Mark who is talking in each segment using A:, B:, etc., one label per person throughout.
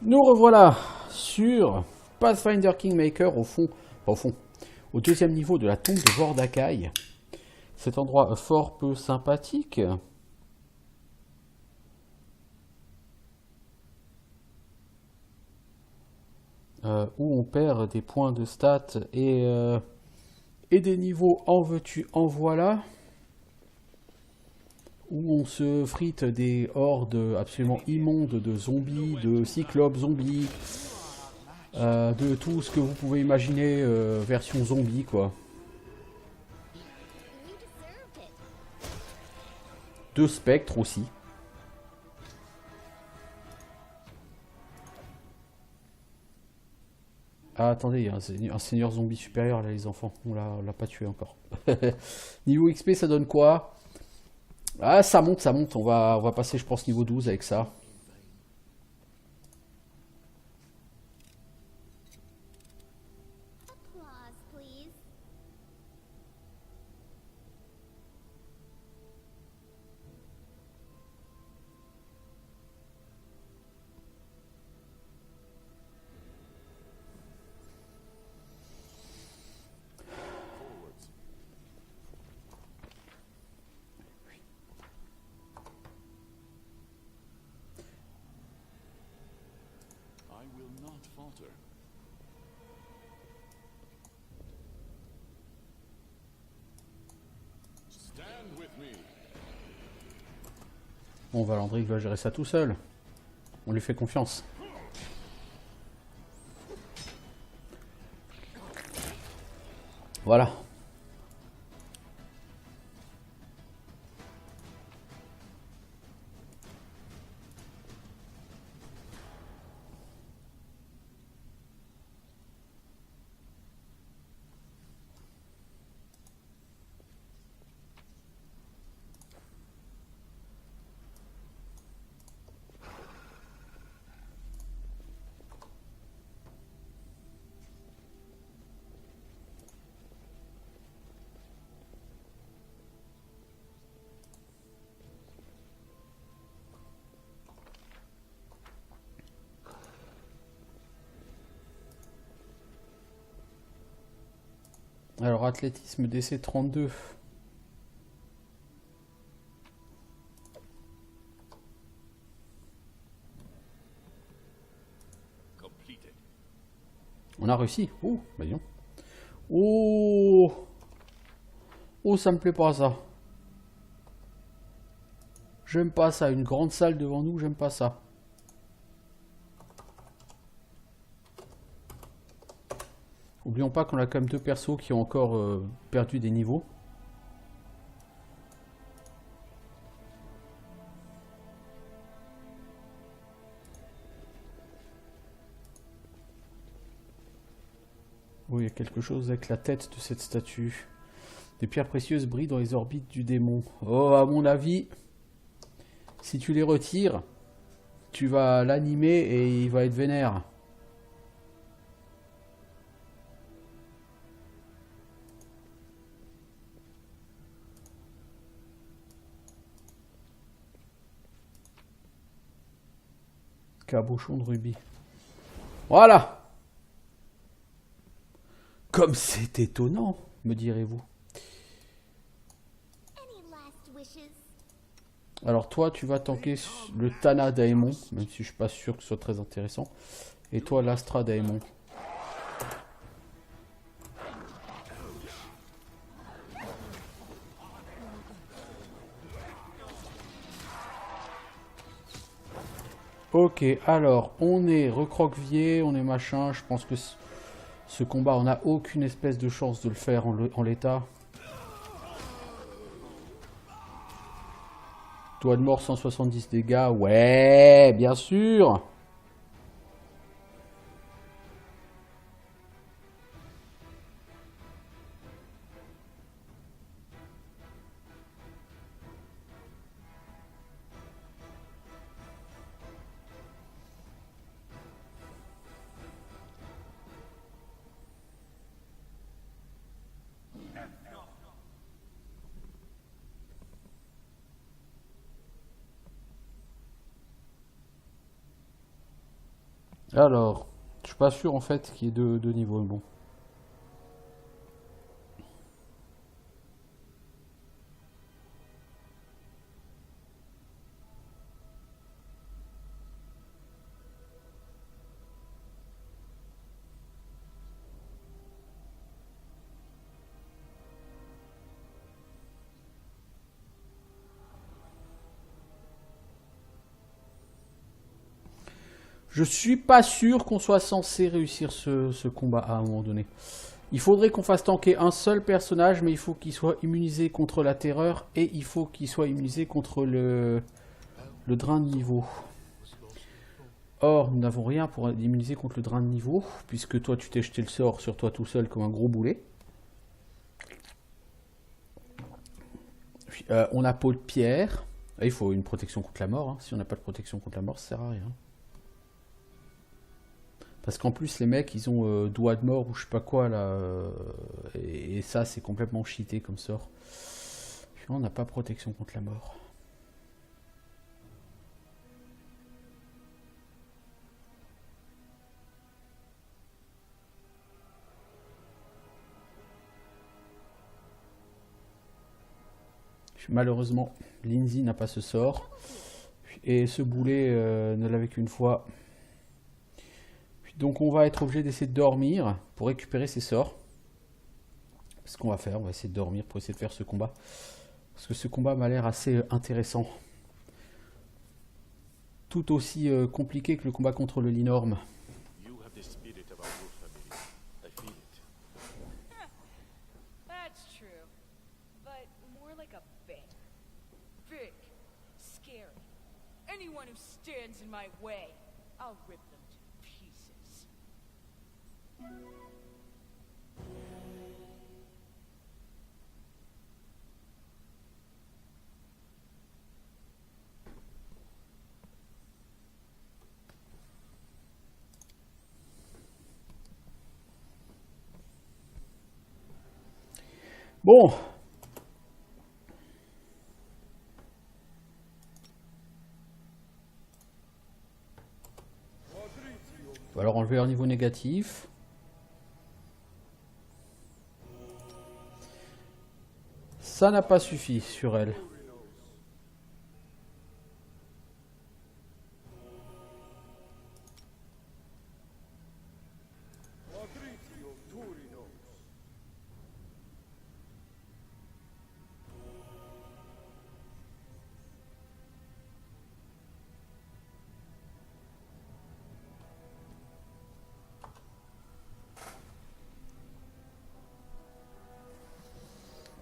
A: Nous revoilà sur Pathfinder Kingmaker au fond, pas au fond, au deuxième niveau de la tombe de Vordakai. Cet endroit fort peu sympathique. Où on perd des points de stats et des niveaux en veux-tu, en voilà. Où on se frite des hordes absolument immondes de zombies, de cyclopes zombies, de tout ce que vous pouvez imaginer version zombie quoi. De spectres aussi. Ah attendez, il y a un seigneur zombie supérieur là les enfants, on l'a pas tué encore. Niveau XP ça donne quoi? Ah ça monte, on va passer je pense niveau 12 avec ça. Bon Valandric va gérer ça tout seul. On lui fait confiance. Voilà. Alors athlétisme DC 32. On a réussi. Oh, bah disons. Oh, oh, ça me plaît pas ça. J'aime pas ça. Une grande salle devant nous, j'aime pas ça. Oublions pas qu'on a quand même deux persos qui ont encore perdu des niveaux. Oh, il y a quelque chose avec la tête de cette statue. Des pierres précieuses brillent dans les orbites du démon. Oh, à mon avis, si tu les retires, tu vas l'animer et il va être vénère. Cabochon de rubis. Voilà. Comme c'est étonnant, me direz-vous. Alors toi, tu vas tanker le Tana Daemon, même si je suis pas sûr que ce soit très intéressant. Et toi, l'Astra Daemon. Ok, alors, on est recroquevillé, on est machin. Je pense que ce combat, on n'a aucune espèce de chance de le faire en l'état. Doigt de mort, 170 dégâts. Ouais, bien sûr. Alors, je suis pas sûr en fait qu'il y ait deux niveaux. Bon. Je suis pas sûr qu'on soit censé réussir ce combat à un moment donné. Il faudrait qu'on fasse tanker un seul personnage, mais il faut qu'il soit immunisé contre la terreur et il faut qu'il soit immunisé contre le drain de niveau. Or, nous n'avons rien pour immuniser contre le drain de niveau, puisque toi tu t'es jeté le sort sur toi tout seul comme un gros boulet. On a peau de pierre. Ah, il faut une protection contre la mort. Hein. Si on n'a pas de protection contre la mort, ça sert à rien. Parce qu'en plus, les mecs, ils ont doigt de mort ou je sais pas quoi là. Et ça, c'est complètement cheaté comme sort. Puis on n'a pas protection contre la mort. Malheureusement, Lindsay n'a pas ce sort. Et ce boulet ne l'avait qu'une fois. Donc on va être obligé d'essayer de dormir pour récupérer ses sorts. Ce qu'on va faire, on va essayer de dormir pour essayer de faire ce combat. Parce que ce combat m'a l'air assez intéressant. Tout aussi compliqué que le combat contre le Linorme.
B: Anyone who stands in my way, I'll rip them to pieces.
A: Bon. On va alors enlever leur niveau négatif. Ça n'a pas suffi sur elle.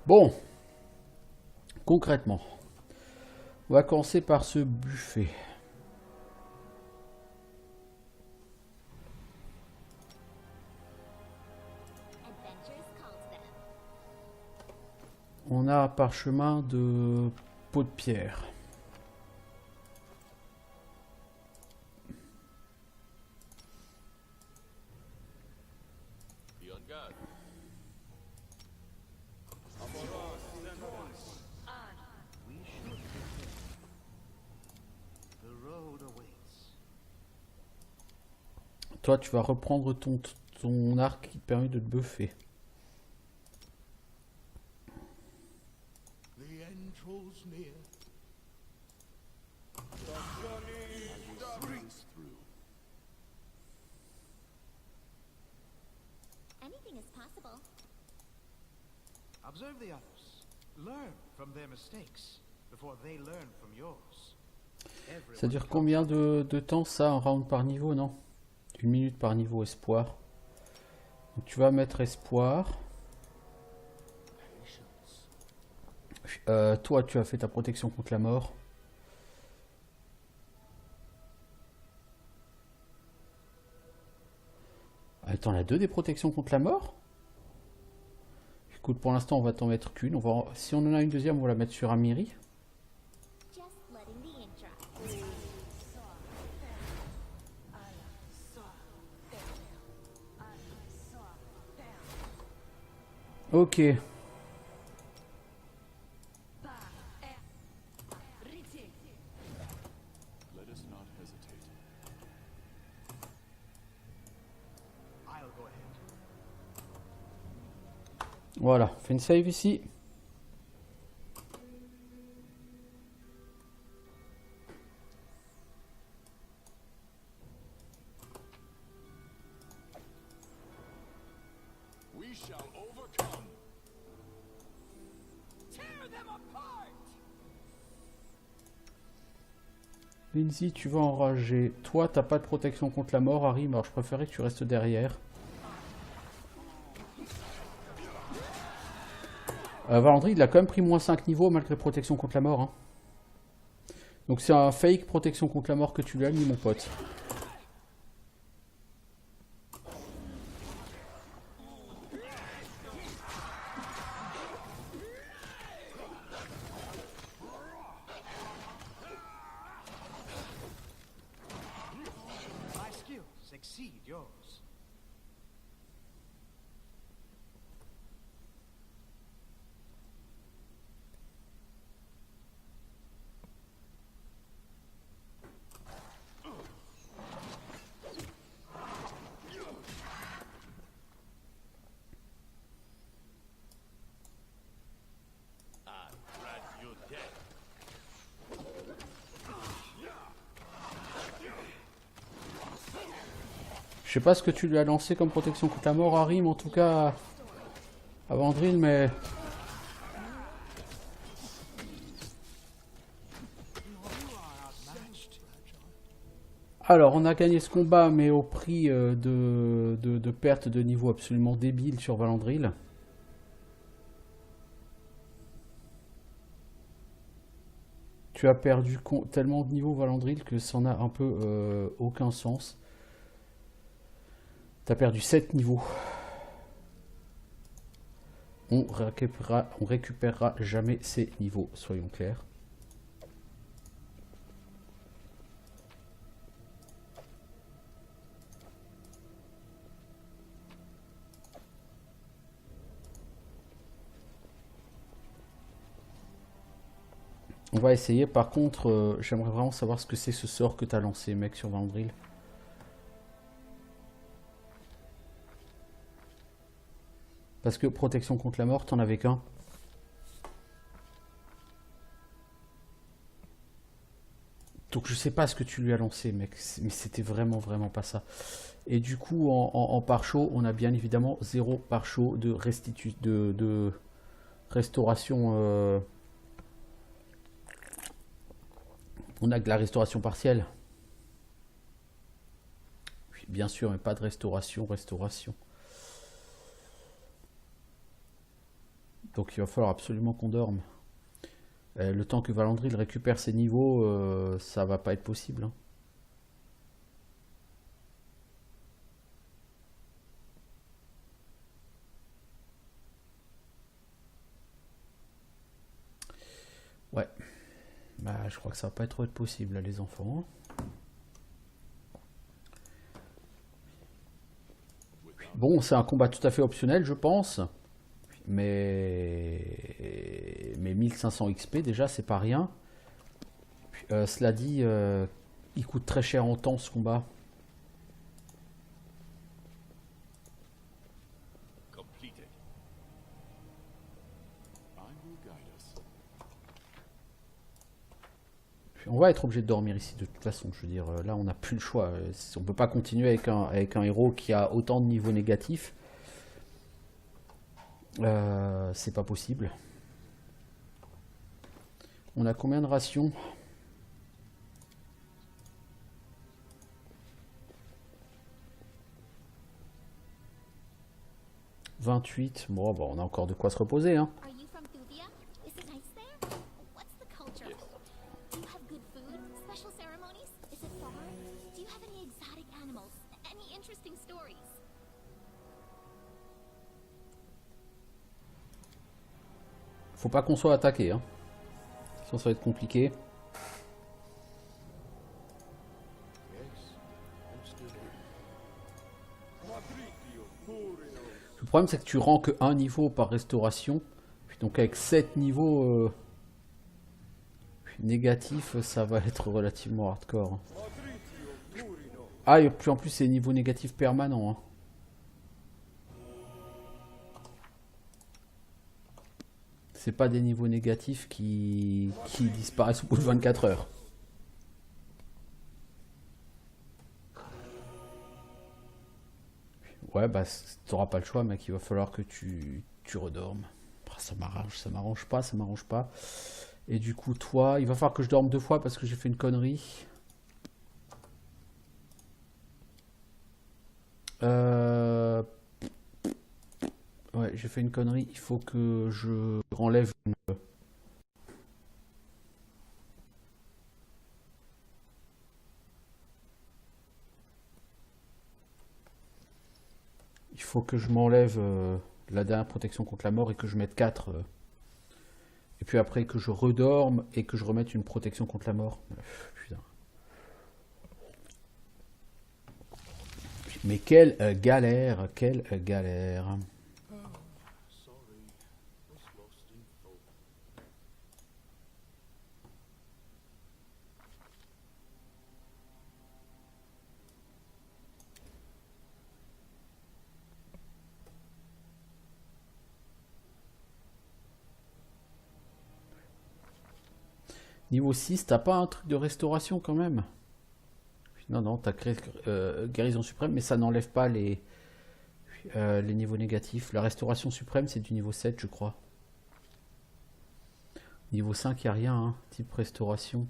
A: Bon, concrètement, on va commencer par ce buffet. On a un parchemin de peau de pierre. Toi, tu vas reprendre ton arc qui te permet de te buffer.
C: Anything is possible. Observe the others. Learn from their mistakes before they learn from yours.
A: Ça dure combien de temps ça, un round par niveau, non? 1 minute par niveau espoir. Donc tu vas mettre espoir. Toi, tu as fait ta protection contre la mort. Attends, on a 2 des protections contre la mort? Écoute, pour l'instant, on va t'en mettre qu'une. Si on en a une deuxième, on va la mettre sur Amiri. Ok. Voilà, fais une save ici.
D: We shall overcome.
A: Lindsay, tu vas enrager. Toi, t'as pas de protection contre la mort, Harry, mais alors je préférais que tu restes derrière. Valandry, il a quand même pris moins 5 niveaux malgré protection contre la mort. Hein. Donc c'est un fake protection contre la mort que tu lui as mis, mon pote.
C: My skills exceed yours.
A: Je sais pas ce que tu lui as lancé comme protection contre la mort, Harry, mais en tout cas... à Vandril, mais... Alors, on a gagné ce combat, mais au prix de perte de niveau absolument débile sur Valandril. Tu as perdu tellement de niveau, Valandril, que ça n'a un peu aucun sens. Tu as perdu 7 niveaux. On récupérera jamais ces niveaux, soyons clairs. On va essayer. Par contre, j'aimerais vraiment savoir ce que c'est ce sort que tu as lancé, mec, sur Valandril. Parce que protection contre la mort, t'en avais qu'un. Donc je sais pas ce que tu lui as lancé, mec. Mais c'était vraiment pas ça. Et du coup, en pare-chaud, on a bien évidemment 0 pare-chaud de restauration. On a que la restauration partielle. Oui, bien sûr, mais pas de restauration. Donc il va falloir absolument qu'on dorme. Le temps que Valandril récupère ses niveaux, ça va pas être possible. Hein. Ouais. Bah, je crois que ça va pas être possible, là, les enfants. Bon, c'est un combat tout à fait optionnel, je pense. Mais 1500 XP, déjà, c'est pas rien. Cela dit, il coûte très cher en temps, ce combat. On va être obligé de dormir ici de toute façon, je veux dire, là on n'a plus le choix. On peut pas continuer avec un héros qui a autant de niveaux négatifs. C'est pas possible. On a combien de rations? « 28. Bon, bah, on a encore de quoi se reposer, hein. Faut pas qu'on soit attaqué, hein. Sinon ça va être compliqué. Le problème c'est que tu rends que un niveau par restauration. Donc avec 7 niveaux négatifs, ça va être relativement hardcore. Ah, et puis en plus c'est niveau négatif permanent. Hein. C'est pas des niveaux négatifs qui disparaissent au bout de 24 heures. Ouais, bah t'auras pas le choix, mec. Il va falloir que tu redormes. Ah, ça m'arrange pas, ça m'arrange pas. Et du coup, toi, il va falloir que je dorme 2 fois parce que j'ai fait une connerie. Ouais, j'ai fait une connerie. Il faut que je enlève une... Il faut que je m'enlève la dernière protection contre la mort et que je mette 4. Et puis après que je redorme et que je remette une protection contre la mort. Putain. Mais quelle galère, quelle galère.
D: Sorry, was lost in fog.
A: Niveau 6, t'as pas un truc de restauration quand même? Non, non, t'as créé guérison suprême, mais ça n'enlève pas les niveaux négatifs. La restauration suprême, c'est du niveau 7, je crois. Niveau 5, il n'y a rien, hein, type restauration.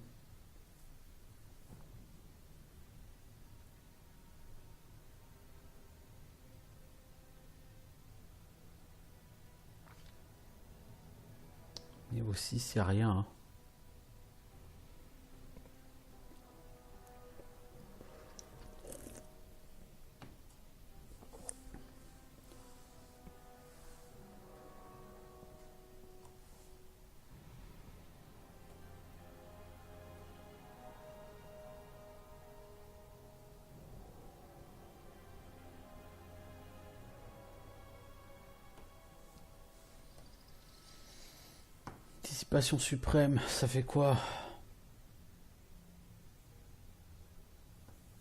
A: Niveau 6, il n'y a rien. Hein. Anticipation suprême, ça fait quoi?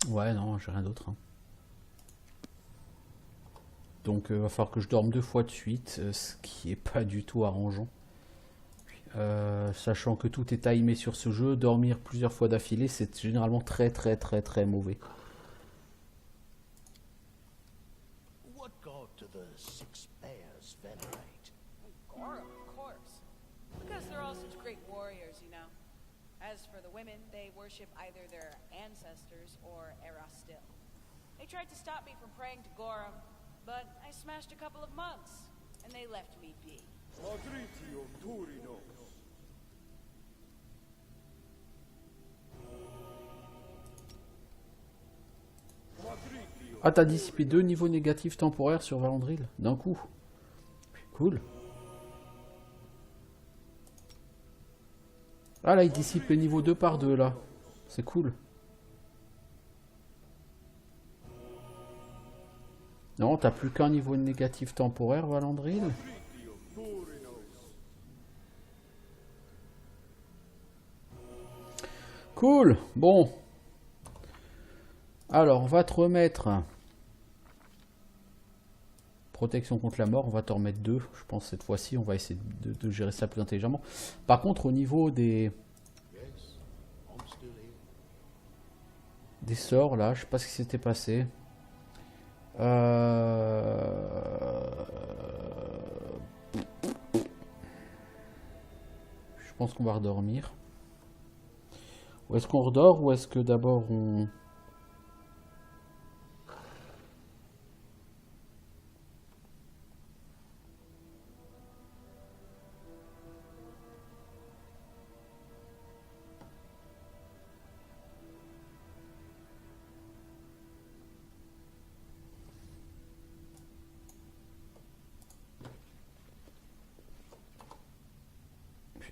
A: Ouais, non, j'ai rien d'autre. Hein. Donc, va falloir que je dorme 2 fois de suite, ce qui est pas du tout arrangeant. Sachant que tout est timé sur ce jeu, dormir plusieurs fois d'affilée, c'est généralement très très très très mauvais.
E: What god do the Six Bears venerate?
B: Gorum, of course. Because they're all such great warriors, you know. As for the women, they worship either their ancestors or Erastil. They tried to stop me from praying to Gorum, but I smashed a couple of monks, and they left me be.
D: Madritio Turinos. Madritio.
A: Ah, t'as dissipé 2 niveaux négatifs temporaires sur Valandril d'un coup. Cool. Ah là, il dissipe les niveaux 2 par 2 là. C'est cool. Non, t'as plus qu'un niveau négatif temporaire, Valandril.
D: Madritio Turinos.
A: Cool. Bon. Alors, on va te remettre... Protection contre la mort, on va t'en remettre 2. Je pense cette fois-ci, on va essayer de gérer ça plus intelligemment. Par contre, au niveau des sorts, là, je sais pas ce qui s'était passé. Je pense qu'on va redormir. Ou est-ce qu'on redort ou est-ce que d'abord on...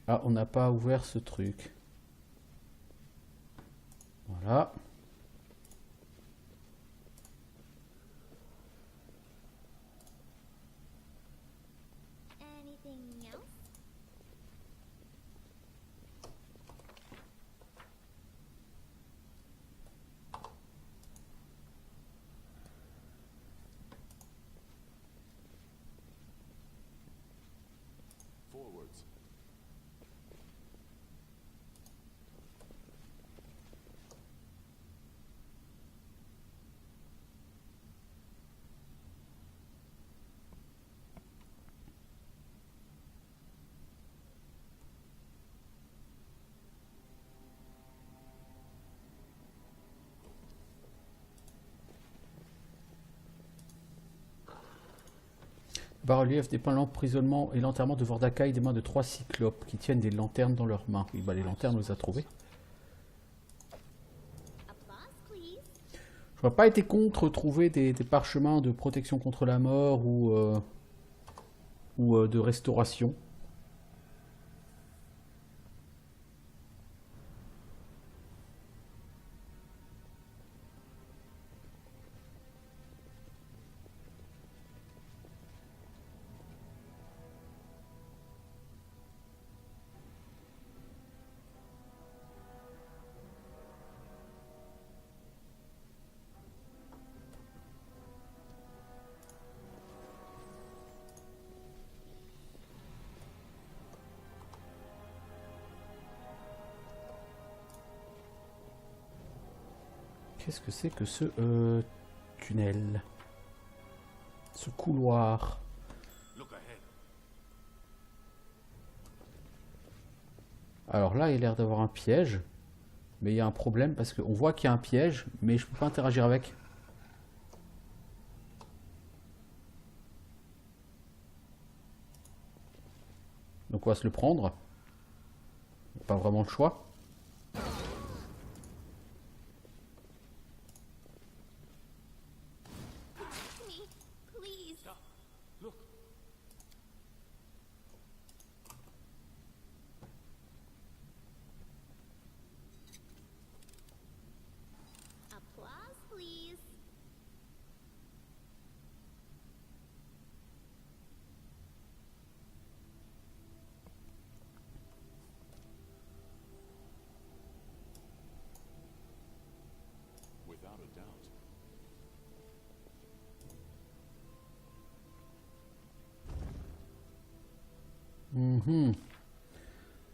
A: Ah, on n'a pas ouvert ce truc. Voilà.
F: Anything else?
D: Forwards.
A: Bas-relief dépeint l'emprisonnement et l'enterrement de Vordakai des mains de 3 cyclopes qui tiennent des lanternes dans leurs mains. Oui, bah les lanternes, on les a trouvées. J'aurais pas été contre trouver des parchemins de protection contre la mort ou de restauration. Qu'est-ce que c'est que ce tunnel? Ce couloir? Alors là, il a l'air d'avoir un piège. Mais il y a un problème parce qu'on voit qu'il y a un piège, mais je peux pas interagir avec. Donc on va se le prendre. Pas vraiment le choix.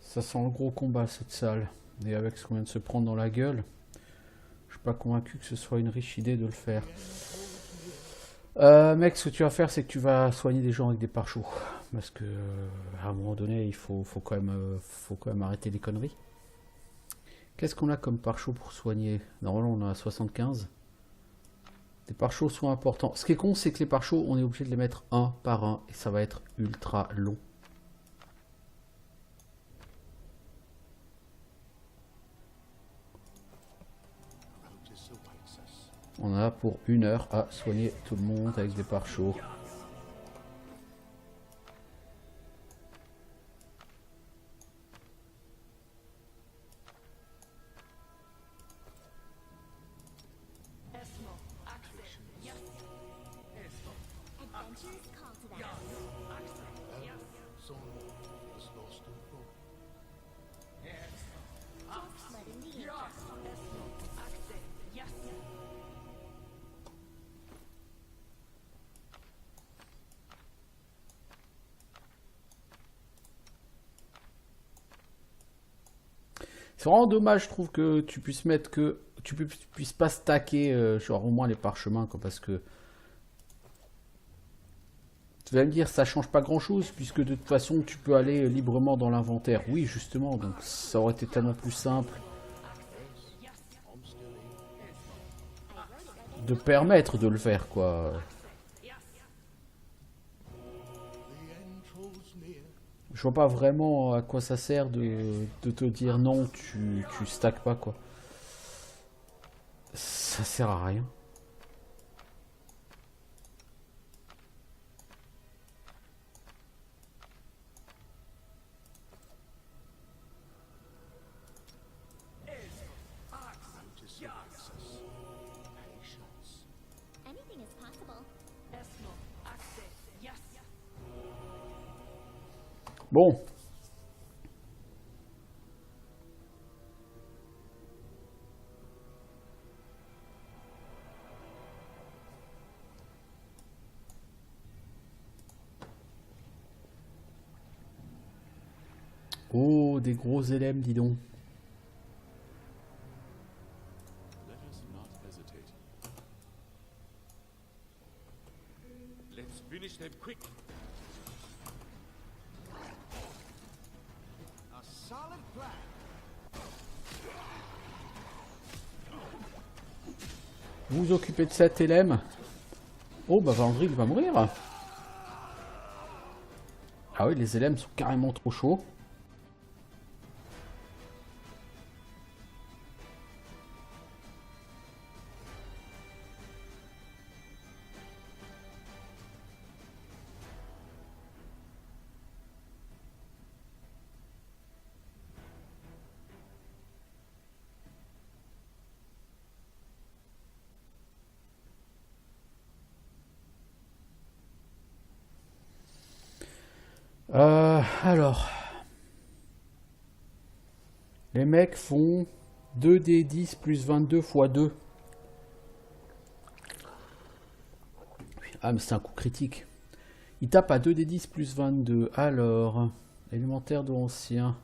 A: Ça sent le gros combat cette salle. Et avec ce qu'on vient de se prendre dans la gueule, je suis pas convaincu que ce soit une riche idée de le faire. Mec, ce que tu vas faire, c'est que tu vas soigner des gens avec des pare-choux. Parce que à un moment donné, il faut quand même arrêter les conneries. Qu'est-ce qu'on a comme pare-choux pour soigner? Normalement, on a 75. Les pare-choux sont importants. Ce qui est con, c'est que les pare-choux, on est obligé de les mettre un par un. Et ça va être ultra long. On a pour 1 heure à soigner tout le monde avec des pare-choux. C'est vraiment dommage, je trouve, que tu puisses mettre que tu puisses pas stacker genre au moins les parchemins, quoi, parce que tu vas me dire ça change pas grand chose puisque de toute façon tu peux aller librement dans l'inventaire. Oui, justement, donc ça aurait été tellement plus simple de permettre de le faire, quoi. Je vois pas vraiment à quoi ça sert de te dire non, tu stacks pas, quoi. Ça sert à rien. Bon. Oh, des gros élems, dis donc.
D: Let's finish them quick.
C: A solid plan.
A: Vous vous occupez de cet élème. Oh, bah Vandril va mourir. Ah oui, les LM sont carrément trop chauds. Alors, les mecs font 2d10 plus 22 fois 2. Ah, mais c'est un coup critique. Il tape à 2d10 plus 22. Alors, élémentaire de ancien.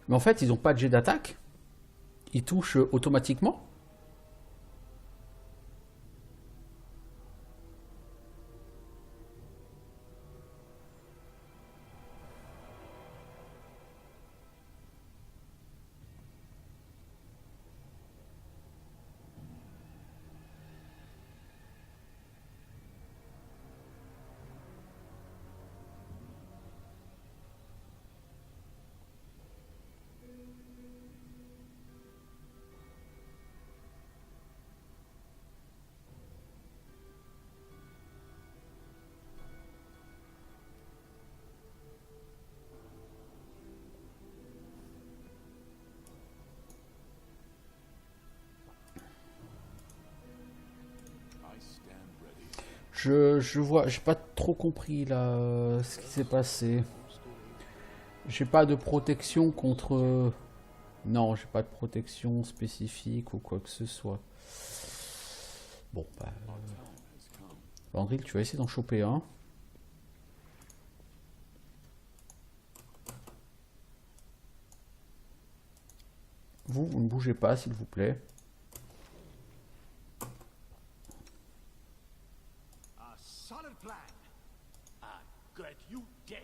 A: Mais en fait, ils n'ont pas de jet d'attaque. Ils touchent automatiquement. Je vois, j'ai pas trop compris là ce qui s'est passé. J'ai pas de protection contre. Non, j'ai pas de protection spécifique ou quoi que ce soit. Bon, bah. Andril, tu vas essayer d'en choper un. Vous ne bougez pas, s'il vous plaît.
C: A solid plan.
E: I got you dead.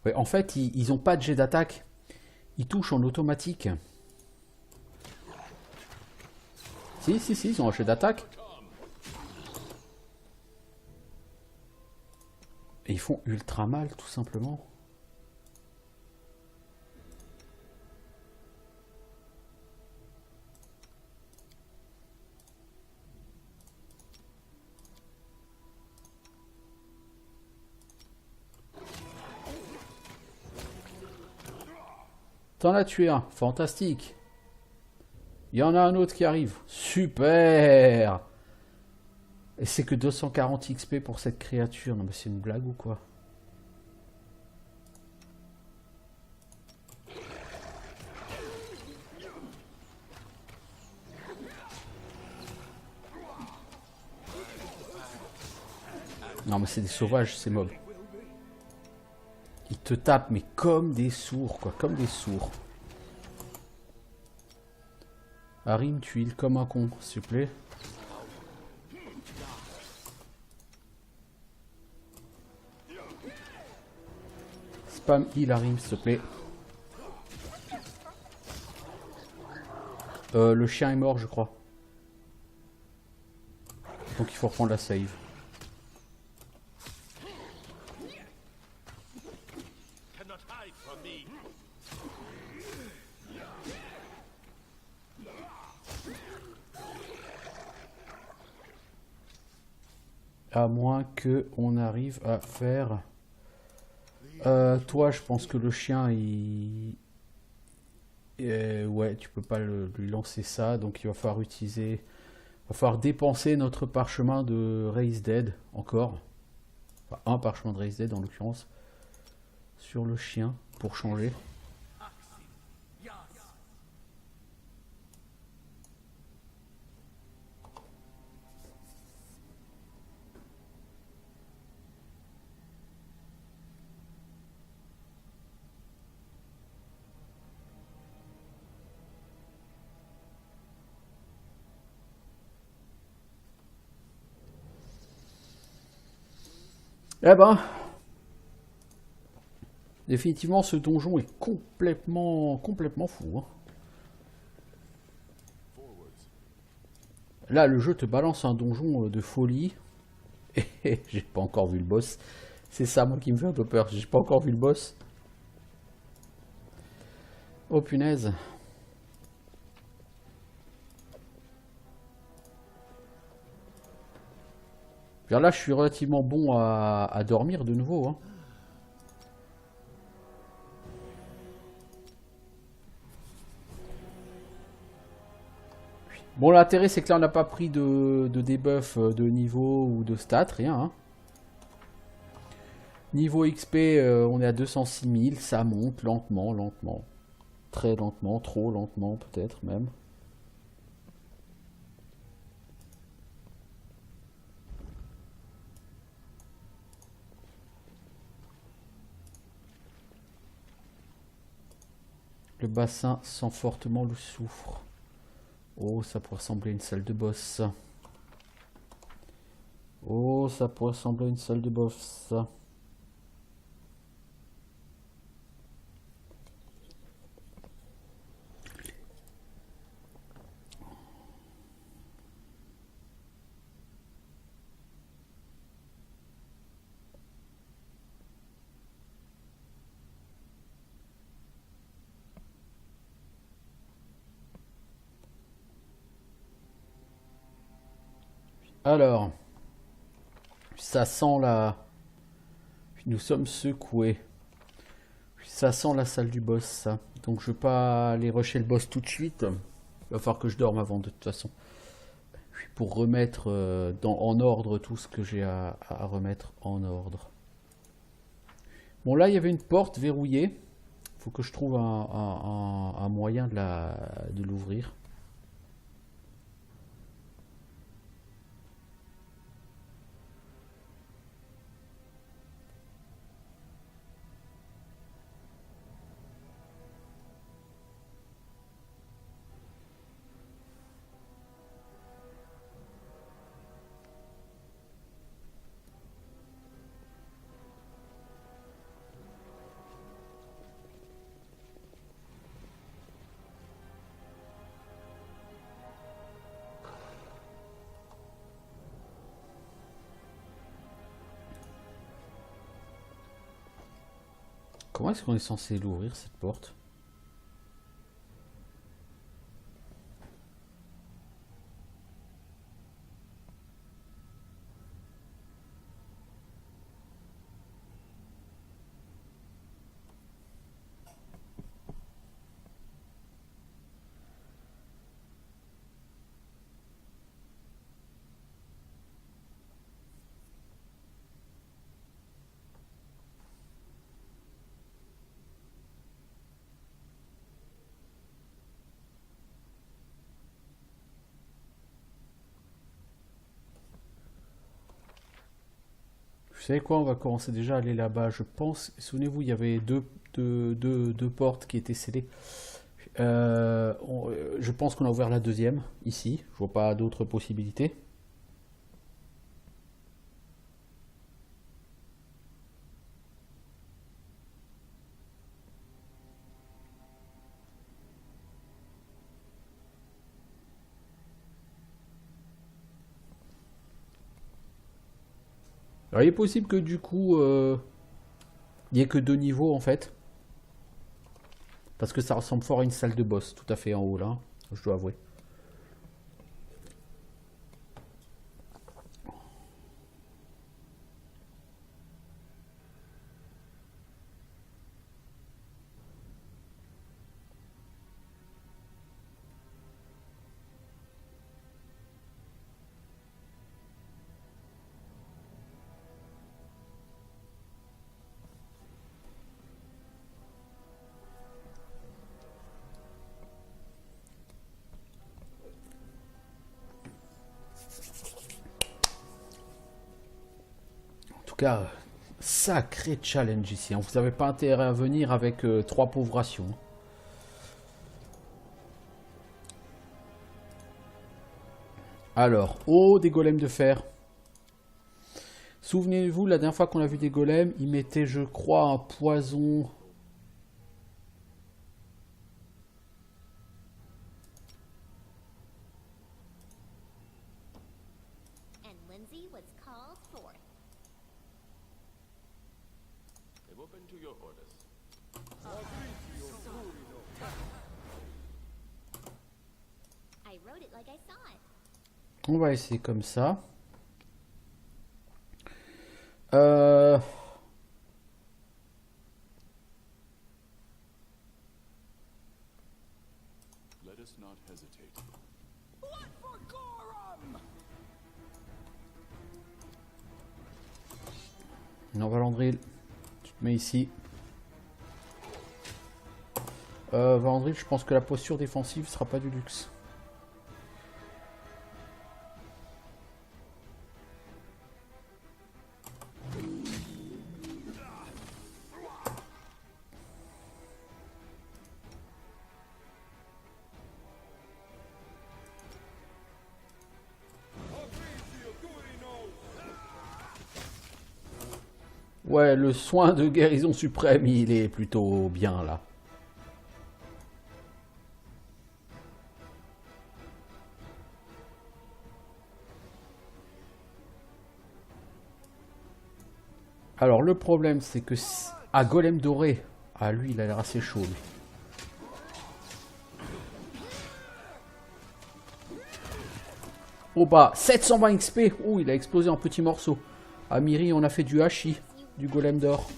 A: Ouais, en fait, ils ont pas de jet d'attaque. Ils touchent en automatique. Si, ils ont un jet d'attaque. Et ils font ultra mal, tout simplement. T'en as tué un, fantastique. Il y en a un autre qui arrive. Super. Et c'est que 240 XP pour cette créature. Non mais c'est une blague ou quoi? Non mais c'est des sauvages ces mobs. Ils te tapent mais comme des sourds quoi, comme des sourds. Harim, tu heals comme un con, s'il te plaît. Spam heal Harim, s'il te plaît. Le chien est mort, je crois. Donc il faut reprendre la save.
E: Cannot hide from me.
A: À moins que on arrive à faire... toi, je pense que le chien, il... ouais, tu peux pas lui lancer ça, donc il va falloir utiliser... Il va falloir dépenser notre parchemin de Raise Dead, encore. Enfin, un parchemin de Raise Dead, en l'occurrence. Sur le chien, pour changer. Eh ben, Définitivement, ce donjon est complètement fou. Hein. Là, le jeu te balance un donjon de folie. Et j'ai pas encore vu le boss. C'est ça, moi, qui me fait un peu peur. J'ai pas encore vu le boss. Oh, punaise. Vers là, je suis relativement bon à dormir de nouveau. Hein. Bon, l'intérêt, c'est que là, on n'a pas pris de debuff de niveau ou de stats, rien. Hein. Niveau XP, on est à 206 000, ça monte lentement, lentement. Très lentement, trop lentement peut-être même. Le bassin sent fortement le soufre. Oh, ça pourrait ressembler à une salle de boss. Oh, ça pourrait ressembler à une salle de boss. Alors, ça sent la... Nous sommes secoués. Ça sent la salle du boss, ça. Donc je vais pas aller rusher le boss tout de suite. Il va falloir que je dorme avant, de toute façon. Pour remettre en ordre tout ce que j'ai à remettre en ordre. Bon, là, il y avait une porte verrouillée. Il faut que je trouve un moyen de l'ouvrir. Comment est-ce qu'on est censé l'ouvrir, cette porte? Vous savez quoi, on va commencer déjà à aller là-bas. Je pense, souvenez-vous, il y avait deux portes qui étaient scellées. Je pense qu'on a ouvert la deuxième, ici. Je vois pas d'autres possibilités. Alors, il est possible que du coup, il n'y ait que 2 niveaux en fait. Parce que ça ressemble fort à une salle de boss, tout à fait en haut là, je dois avouer. En tout cas, sacré challenge ici. Vous n'avez pas intérêt à venir avec 3 pauvres rations. Alors, oh, des golems de fer. Souvenez-vous, la dernière fois qu'on a vu des golems, ils mettaient, je crois, un poison
F: frenzy was called forth.
G: I'm open to your orders.
F: I wrote it like I saw it.
A: On va essayer comme ça. Euh...
G: Let us not hesitate.
A: Non, Valandril, tu te mets ici. Valandril, je pense que la posture défensive sera pas du luxe. Ouais, le soin de guérison suprême, il est plutôt bien là. Alors le problème c'est que... Ah, golem doré. Ah, lui il a l'air assez chaud lui. Oh bah, 720 XP. Oh, il a explosé en petits morceaux. À Miri, on a fait du hachis, du golem d'or.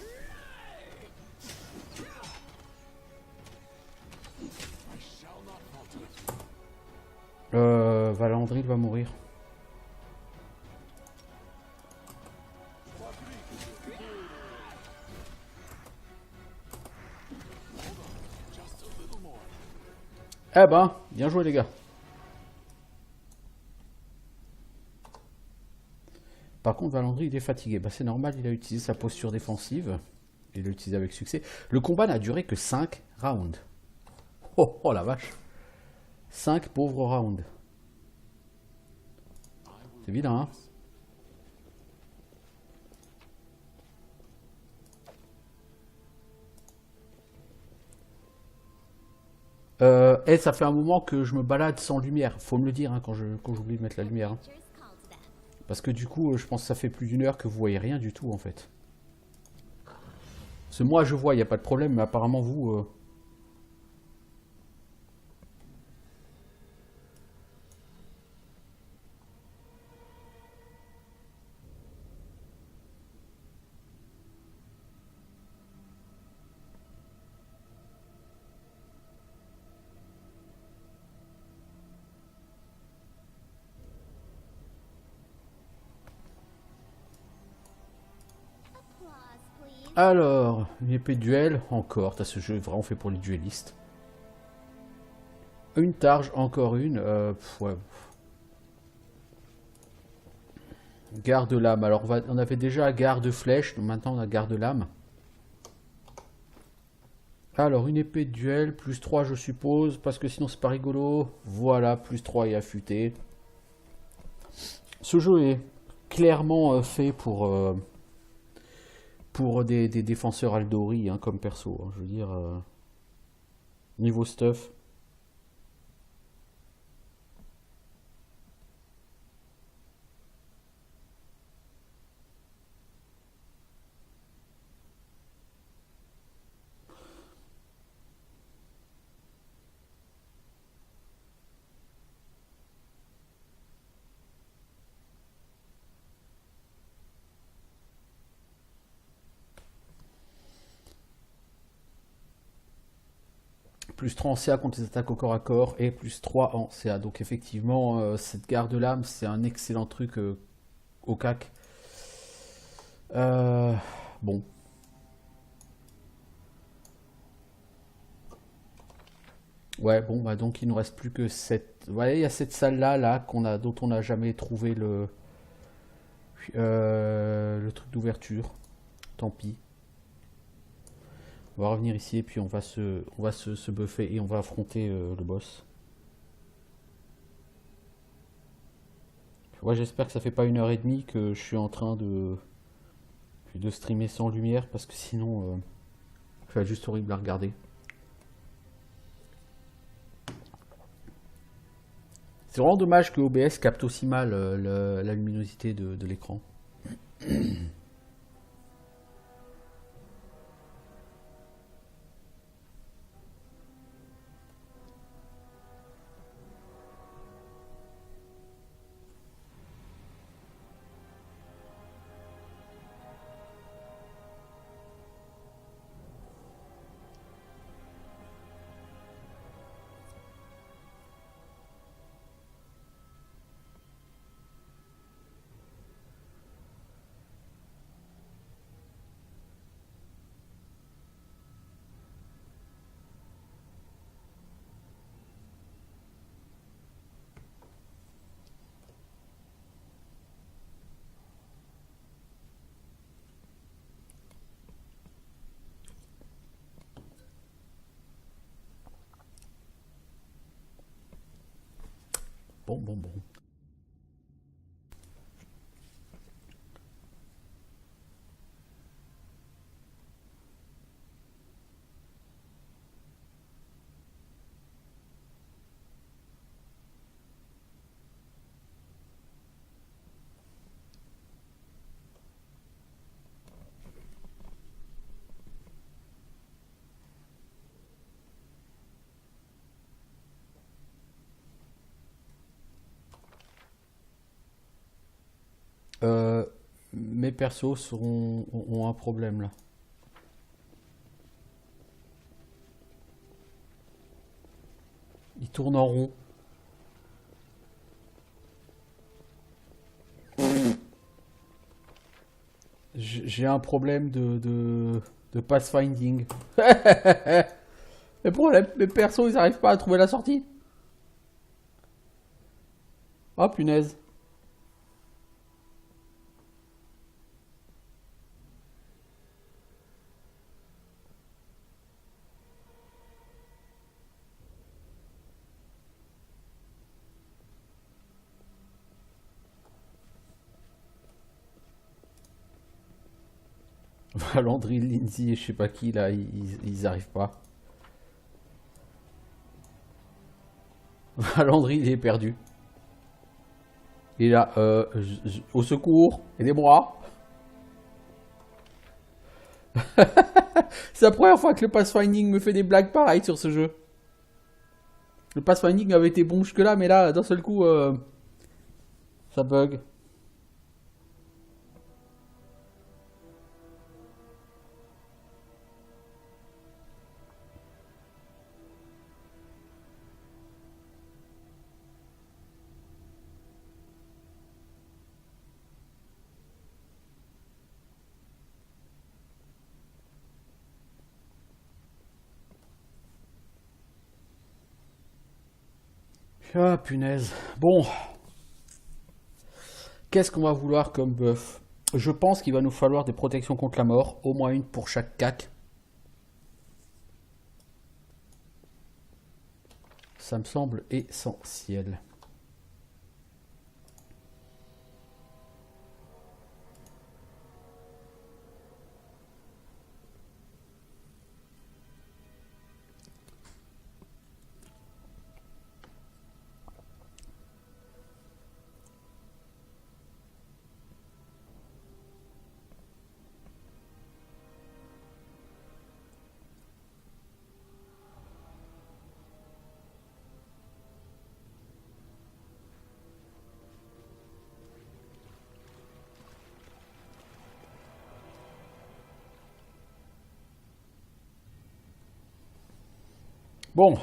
A: Valandril va mourir. Eh ben, bien joué les gars. Par contre, Valandril il est fatigué. Bah, c'est normal, il a utilisé sa posture défensive. Il l'a utilisé avec succès. Le combat n'a duré que 5 rounds. Oh, oh la vache. 5 pauvres rounds. C'est vilain, hein. Et ça fait un moment que je me balade sans lumière. Faut me le dire hein, quand j'oublie de mettre la lumière. Hein. Parce que du coup, je pense que ça fait plus d'1 heure que vous voyez rien du tout en fait. Parce que moi je vois, il n'y a pas de problème, mais apparemment vous... Alors, une épée de duel, encore. T'as ce jeu est vraiment fait pour les duellistes. Une targe, encore une. Ouais. Garde lame. Alors, on avait déjà garde flèche, donc maintenant on a garde lame. Alors, une épée de duel, plus 3 je suppose, parce que sinon c'est pas rigolo. Voilà, plus 3 et affûté. Ce jeu est clairement fait pour des défenseurs Aldori, hein, comme perso. Hein, je veux dire, niveau stuff. Plus 3 en CA contre les attaques au corps à corps et plus 3 en CA. Donc effectivement, cette garde lame, c'est un excellent truc au CAC. Bon. Ouais, bon, bah donc il nous reste plus que cette... Vous voyez, il y a cette salle-là, dont on n'a jamais trouvé le truc d'ouverture. Tant pis. On va revenir ici et puis on va se buffer et on va affronter le boss. Ouais, j'espère que ça fait pas 1h30 que je suis en train de streamer sans lumière parce que sinon ça va être juste horrible à regarder. C'est vraiment dommage que OBS capte aussi mal la luminosité de l'écran. Bon. Mes persos ont un problème là. Ils tournent en rond. J'ai un problème de pathfinding. Le problème, mes persos ils arrivent pas à trouver la sortie. Oh punaise. Landry, Lindsay et je sais pas qui là, ils arrivent pas. Landry il est perdu. Il est là, au secours, aidez-moi. C'est la première fois que le pathfinding me fait des blagues pareilles sur ce jeu. Le pathfinding avait été bon jusque là, mais là, d'un seul coup, ça bug. Ah punaise. Bon. Qu'est-ce qu'on va vouloir comme buff? Je pense qu'il va nous falloir des protections contre la mort. Au moins une pour chaque cac. Ça me semble essentiel. Bon.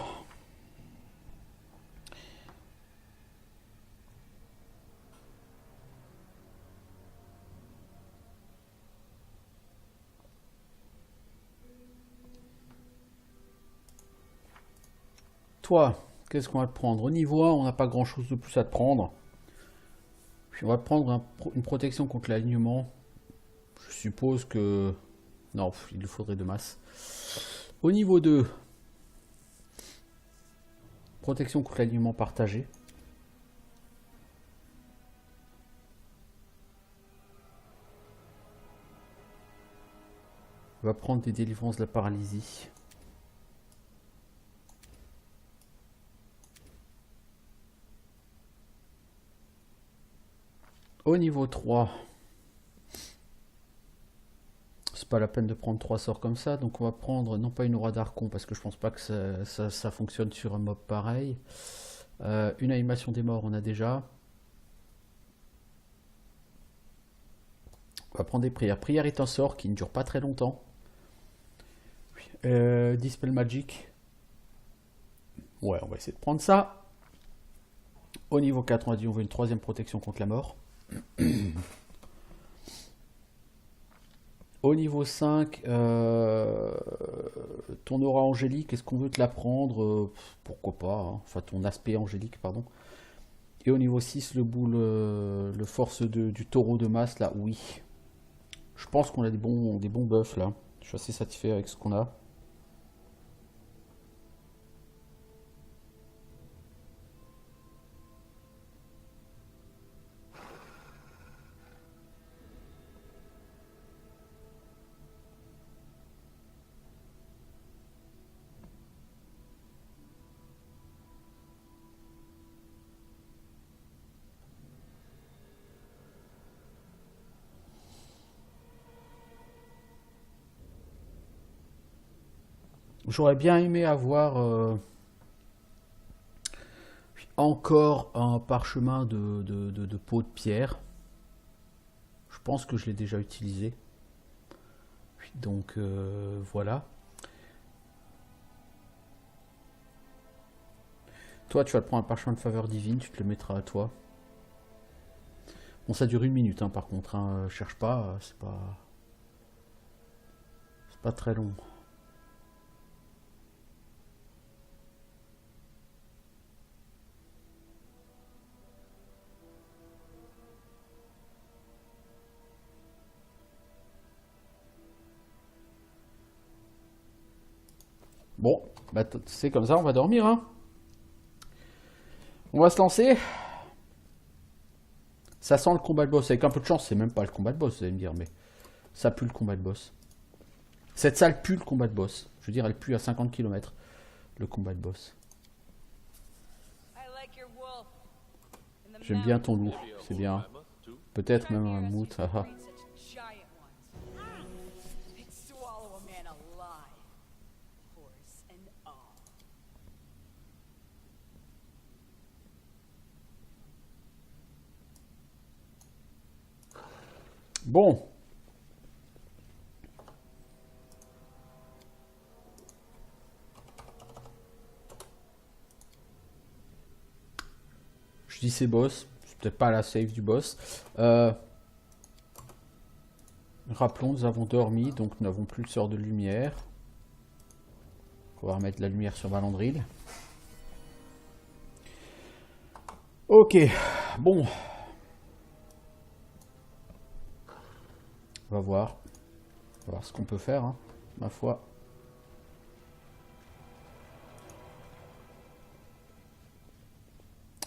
A: Toi, qu'est-ce qu'on va te prendre? Au niveau 1, on n'a pas grand-chose de plus à te prendre. Puis on va te prendre une protection contre l'alignement. Je suppose que... Non, il lui faudrait de masse. Au niveau 2, protection contre l'alignement partagé. On va prendre des délivrances de la paralysie. Au niveau 3, c'est pas la peine de prendre 3 sorts comme ça, donc on va prendre non pas une aura d'Archon parce que je pense pas que ça fonctionne sur un mob pareil. Une animation des morts, on a déjà. On va prendre des prières. Prière est un sort qui ne dure pas très longtemps. Dispel Magic. Ouais, on va essayer de prendre ça. Au niveau 4, on a dit on veut une 3e protection contre la mort. Au niveau 5, ton aura angélique, est-ce qu'on veut te la prendre? Pourquoi pas, hein. Enfin, ton aspect angélique, pardon. Et au niveau 6, le boule, le force du taureau de masse, là, oui. Je pense qu'on a des bons buffs, là. Je suis assez satisfait avec ce qu'on a. J'aurais bien aimé avoir encore un parchemin de peau de pierre. Je pense que je l'ai déjà utilisé. Donc voilà. Toi, tu vas te prendre un parchemin de faveur divine, tu te le mettras à toi. Bon, ça dure 1 minute, hein, par contre. Hein, cherche pas, c'est pas très long. Bon, bah c'est comme ça, on va dormir, hein. On va se lancer. Ça sent le combat de boss. Avec un peu de chance, c'est même pas le combat de boss, vous allez me dire, mais ça pue le combat de boss. Cette salle pue le combat de boss. Je veux dire, elle pue à 50 km le combat de boss. J'aime bien ton loup, c'est bien. Peut-être même un mout, haha. Bon. Je dis c'est boss. C'est peut-être pas la save du boss. Rappelons, nous avons dormi, donc nous n'avons plus le sort de lumière. On va remettre la lumière sur Valandril. Ok. Bon. On va voir ce qu'on peut faire, hein, ma foi.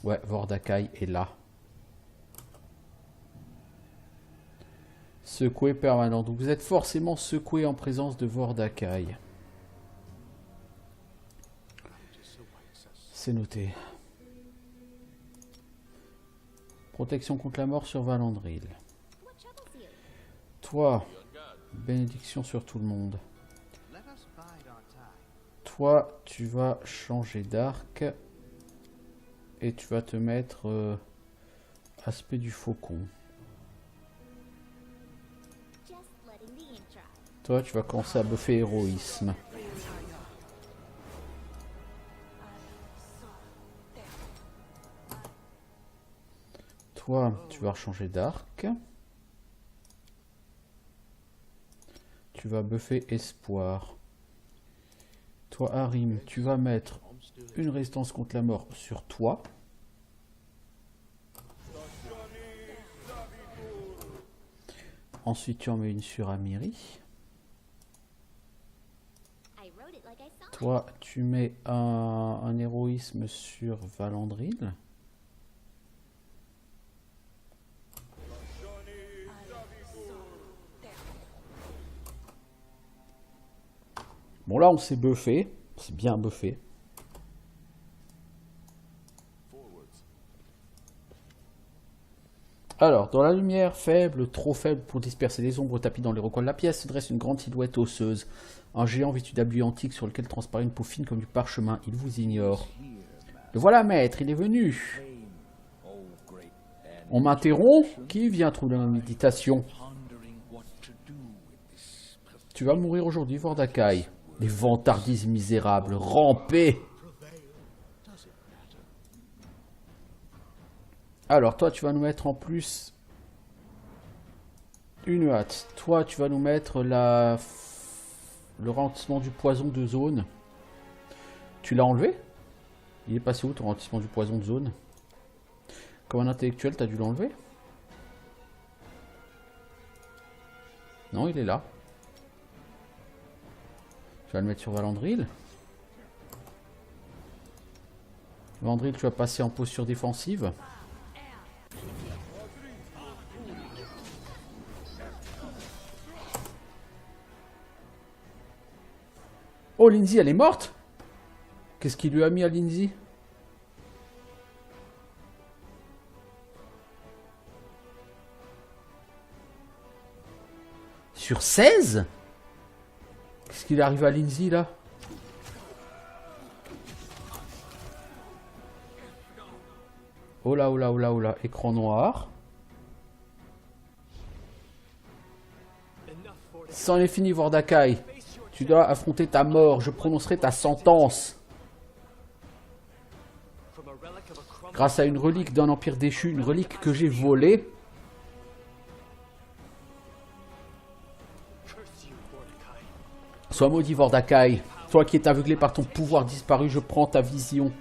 A: Ouais, Vordakai est là. Secoué permanent. Donc vous êtes forcément secoué en présence de Vordakai. C'est noté. Protection contre la mort sur Valandril. Toi, bénédiction sur tout le monde. Toi, tu vas changer d'arc. Et tu vas te mettre aspect du faucon. Toi, tu vas commencer à buffer héroïsme. Toi, tu vas changer d'arc. Tu vas buffer espoir. Toi, Harim, tu vas mettre une résistance contre la mort sur toi. Ensuite, tu en mets une sur Amiri. Toi, tu mets un héroïsme sur Valandril. Bon, là, on s'est buffé. C'est bien buffé. Alors, dans la lumière faible, trop faible pour disperser les ombres tapies dans les recoins de la pièce, se dresse une grande silhouette osseuse. Un géant vêtu d'habits antiques sur lequel transparaît une peau fine comme du parchemin. Il vous ignore. Le voilà, maître, il est venu. On m'interrompt? Qui vient trouver ma méditation? Tu vas mourir aujourd'hui, Vordakai. Les vantardises misérables, rampez! Alors, toi, tu vas nous mettre en plus une hâte. Toi, tu vas nous mettre le ralentissement du poison de zone. Tu l'as enlevé? Il est passé où ton ralentissement du poison de zone? Comme un intellectuel, t'as dû l'enlever? Non, il est là. Tu vas le mettre sur Valandril. Valandril, tu vas passer en posture défensive. Oh, Lindsay, elle est morte? Qu'est-ce qu'il lui a mis à Lindsay? Sur 16? Qu'est-ce qu'il arrive à Lindsay, là? Oh là, oh là, oh là, oh là. Écran noir. C'en est fini, Vordakai. Tu dois affronter ta mort. Je prononcerai ta sentence. Grâce à une relique d'un empire déchu, une relique que j'ai volée. Sois maudit, Vordakai. Toi qui es aveuglé par ton pouvoir disparu, je prends ta vision.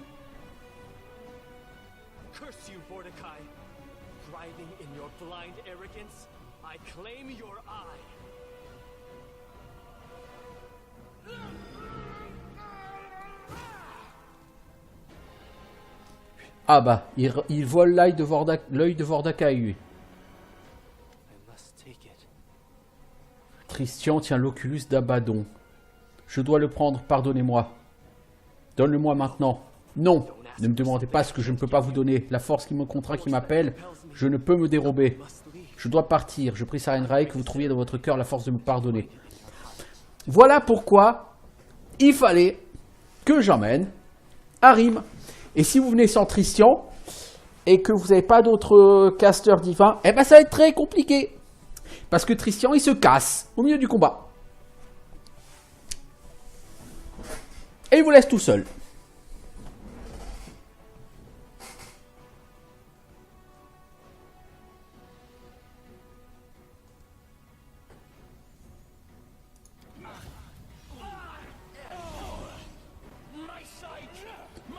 A: Ah bah, il vole l'œil de Vordakai, lui. Tristian tient l'Oculus d'Abaddon. Je dois le prendre, pardonnez-moi. Donne-le-moi maintenant. Non, ne me demandez pas ce que je ne peux pas vous donner. La force qui me contraint, qui m'appelle, je ne peux me dérober. Je dois partir. Je prie Sarenrae que vous trouviez dans votre cœur la force de me pardonner. Voilà pourquoi il fallait que j'emmène Arim. Et si vous venez sans Tristian, et que vous n'avez pas d'autres casteurs divins, eh ben ça va être très compliqué. Parce que Tristian, il se casse au milieu du combat. Et il vous laisse tout seul.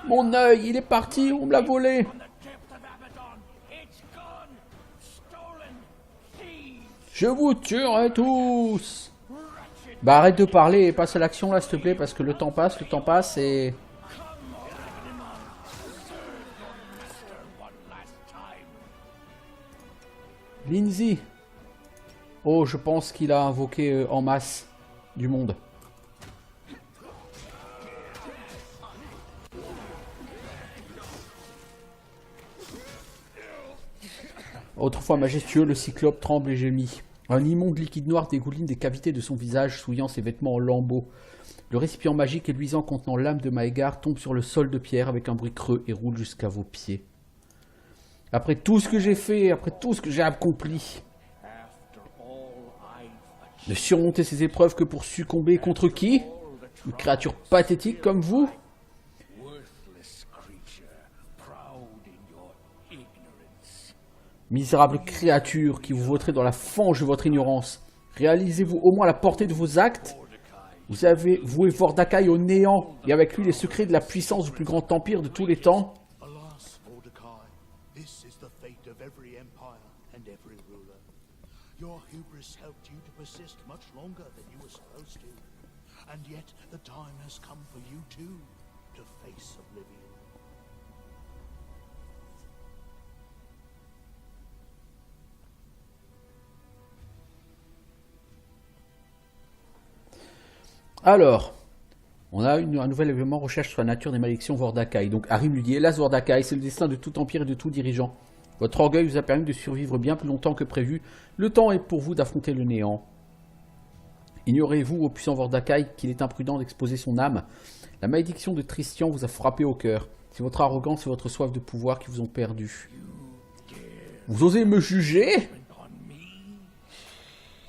A: Mon œil, il est parti, on me l'a volé. Je vous tuerai tous. Bah arrête de parler et passe à l'action là s'il te plaît parce que le temps passe et... Lindsay. Oh, je pense qu'il a invoqué en masse du monde. Autrefois majestueux, le cyclope tremble et gémit. Un immonde liquide noir dégouline des cavités de son visage, souillant ses vêtements en lambeaux. Le récipient magique et luisant contenant l'âme de Maegar tombe sur le sol de pierre avec un bruit creux et roule jusqu'à vos pieds. Après tout ce que j'ai fait, après tout ce que j'ai accompli, ne surmonter ces épreuves que pour succomber contre qui? Une créature pathétique comme vous? Misérable créature qui vous vautrez dans la fange de votre ignorance, réalisez-vous au moins la portée de vos actes? Vous avez voué Vordakai au néant, et avec lui les secrets de la puissance du plus grand empire de tous les temps.
E: Alas, Mordecai, this is the fate of every empire and every ruler. Your hubris helped you to persist much longer than you were supposed to. And yet the time has come for you too to face oblivion.
A: Alors, on a un nouvel événement, recherche sur la nature des malédictions Vordakai. Donc Arim lui dit, hélas Vordakai, c'est le destin de tout empire et de tout dirigeant. Votre orgueil vous a permis de survivre bien plus longtemps que prévu. Le temps est pour vous d'affronter le néant. Ignorez-vous, ô puissant Vordakai, qu'il est imprudent d'exposer son âme. La malédiction de Tristian vous a frappé au cœur. C'est votre arrogance et votre soif de pouvoir qui vous ont perdu. Vous osez me juger?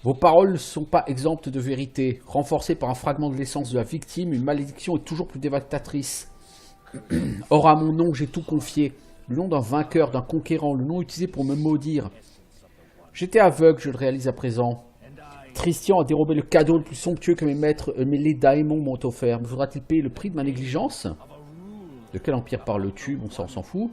A: Vos paroles ne sont pas exemptes de vérité. Renforcées par un fragment de l'essence de la victime, une malédiction est toujours plus dévastatrice. Or, à mon nom, j'ai tout confié. Le nom d'un vainqueur, d'un conquérant, le nom utilisé pour me maudire. J'étais aveugle, je le réalise à présent. Tristian a dérobé le cadeau le plus somptueux que mes maîtres, les daimons m'ont offert. Me faudra-t-il payer le prix de ma négligence? De quel empire parles-tu? Bon, ça, on s'en fout.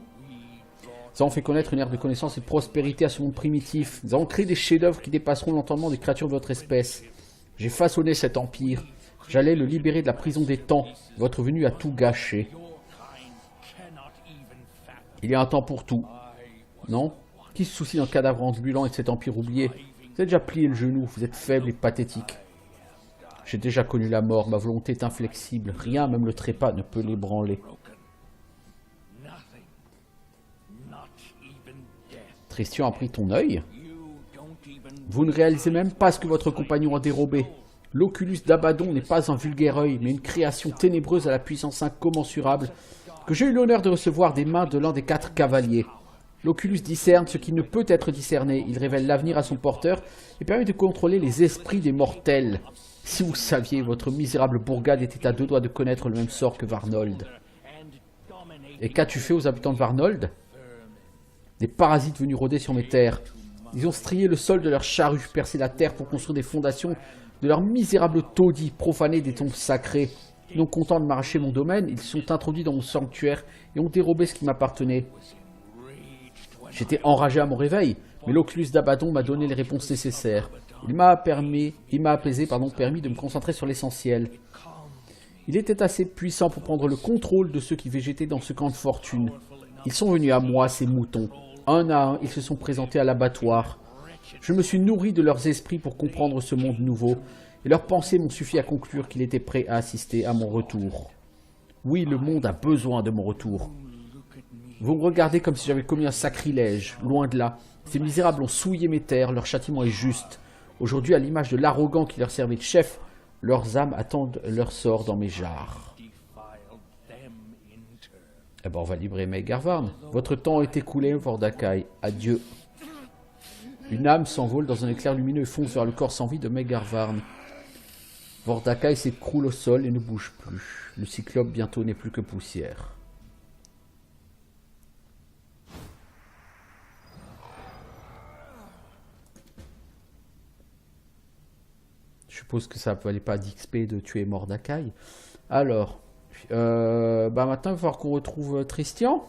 A: Nous avons fait connaître une ère de connaissance et de prospérité à ce monde primitif. Nous avons créé des chefs-d'œuvre qui dépasseront l'entendement des créatures de votre espèce. J'ai façonné cet empire. J'allais le libérer de la prison des temps. Votre venue a tout gâché. Il y a un temps pour tout. Non? Qui se soucie d'un cadavre ambulant et de cet empire oublié? Vous avez déjà plié le genou, vous êtes faible et pathétique. J'ai déjà connu la mort, ma volonté est inflexible. Rien, même le trépas, ne peut l'ébranler. Tristian a pris ton œil. Vous ne réalisez même pas ce que votre compagnon a dérobé. L'Oculus d'Abaddon n'est pas un vulgaire œil, mais une création ténébreuse à la puissance incommensurable que j'ai eu l'honneur de recevoir des mains de l'un des 4 cavaliers. L'Oculus discerne ce qui ne peut être discerné. Il révèle l'avenir à son porteur et permet de contrôler les esprits des mortels. Si vous saviez, votre misérable bourgade était à 2 doigts de connaître le même sort que Varnold. Et qu'as-tu fait aux habitants de Varnold? Des parasites venus rôder sur mes terres. Ils ont strié le sol de leurs charrues, percé la terre pour construire des fondations de leurs misérables taudis, profané des tombes sacrées. Non contents de m'arracher mon domaine, ils sont introduits dans mon sanctuaire et ont dérobé ce qui m'appartenait. J'étais enragé à mon réveil, mais l'Oculus d'Abaddon m'a donné les réponses nécessaires. Il m'a permis de me concentrer sur l'essentiel. Il était assez puissant pour prendre le contrôle de ceux qui végétaient dans ce camp de fortune. Ils sont venus à moi, ces moutons. Un à un, ils se sont présentés à l'abattoir. Je me suis nourri de leurs esprits pour comprendre ce monde nouveau, et leurs pensées m'ont suffi à conclure qu'il était prêt à assister à mon retour. Oui, le monde a besoin de mon retour. Vous me regardez comme si j'avais commis un sacrilège, loin de là. Ces misérables ont souillé mes terres, leur châtiment est juste. Aujourd'hui, à l'image de l'arrogant qui leur servait de chef, leurs âmes attendent leur sort dans mes jarres. Eh ben, on va libérer Megarvarn. Votre temps est écoulé, Vordakai. Adieu. Une âme s'envole dans un éclair lumineux et fonce vers le corps sans vie de Megarvarn. Vordakai s'écroule au sol et ne bouge plus. Le cyclope bientôt n'est plus que poussière. Je suppose que ça ne valait pas d'XP de tuer Vordakai. Alors... maintenant, il va falloir qu'on retrouve Tristian.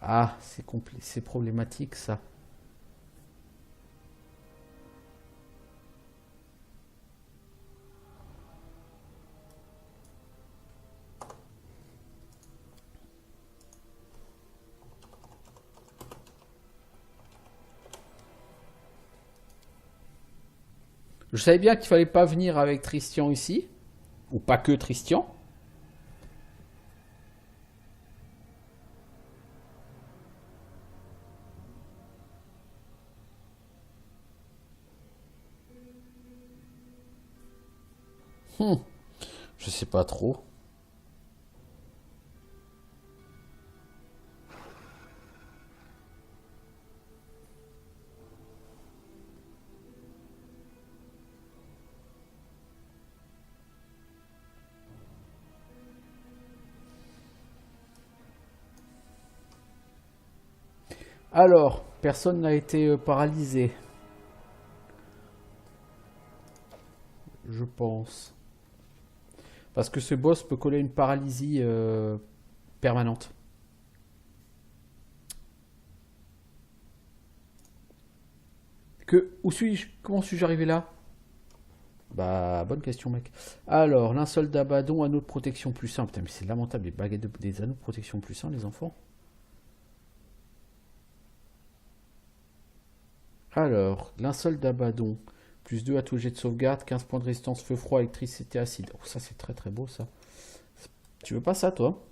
A: Ah, c'est problématique, ça. Je savais bien qu'il fallait pas venir avec Tristian ici. Ou pas que Tristian. Je sais pas trop. Alors, personne n'a été paralysé. Je pense. Parce que ce boss peut coller une paralysie permanente. Où suis-je? Comment suis-je arrivé là? Bah, bonne question, mec. Alors, linceul d'Abaddon, anneau de protection plus 1. Putain, mais c'est lamentable, les baguettes des anneaux de protection plus 1, les enfants. Alors, linceul d'Abaddon, Plus 2 à tous les jets de sauvegarde. 15 points de résistance feu froid, électricité, acide. Oh, ça c'est très très beau ça. Tu veux pas ça toi?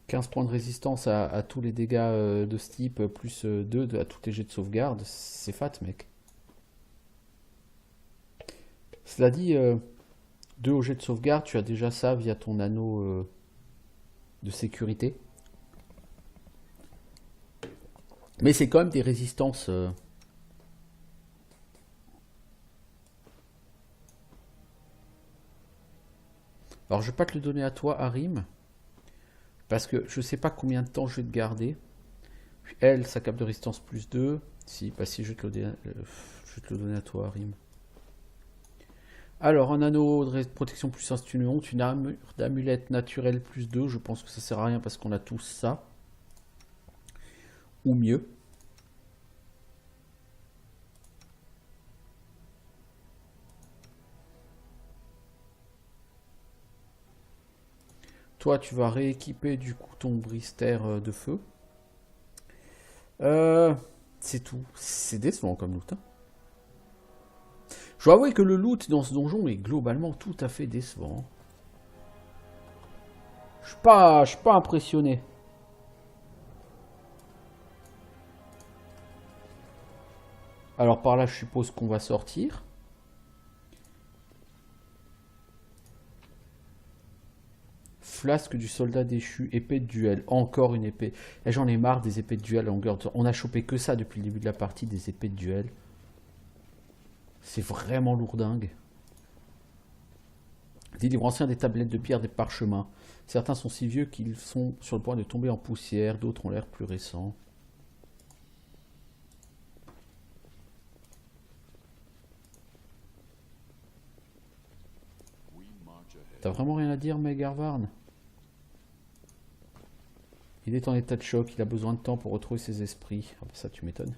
A: « 15 points de résistance à tous les dégâts de ce type, plus 2 à tous les jets de sauvegarde. C'est fat, mec. Cela dit, 2 au jet de sauvegarde, tu as déjà ça via ton anneau de sécurité. Mais c'est quand même des résistances... Alors, je vais pas te le donner à toi, Harim. Parce que je sais pas combien de temps je vais te garder. Elle, sa cape de résistance plus 2. Si, bah si, je vais te le donner à toi, Harim. Alors, un anneau de protection plus 1, c'est une honte. Une armure d'amulette naturelle plus 2. Je pense que ça sert à rien parce qu'on a tous ça. Ou mieux. Toi, tu vas rééquiper du coup ton brister de feu. C'est tout. C'est décevant comme loot. Hein. Je dois avouer que le loot dans ce donjon est globalement tout à fait décevant. Je suis pas impressionné. Alors par là, je suppose qu'on va sortir. Flasque du soldat déchu, épée de duel, encore une épée. Et j'en ai marre des épées de duel à longueur de temps. On a chopé que ça depuis le début de la partie, des épées de duel. C'est vraiment lourdingue. Des livres anciens, des tablettes de pierre, des parchemins. Certains sont si vieux qu'ils sont sur le point de tomber en poussière, d'autres ont l'air plus récents. T'as vraiment rien à dire, Megarvarn? Il est en état de choc, il a besoin de temps pour retrouver ses esprits. Ah bah ça, tu m'étonnes.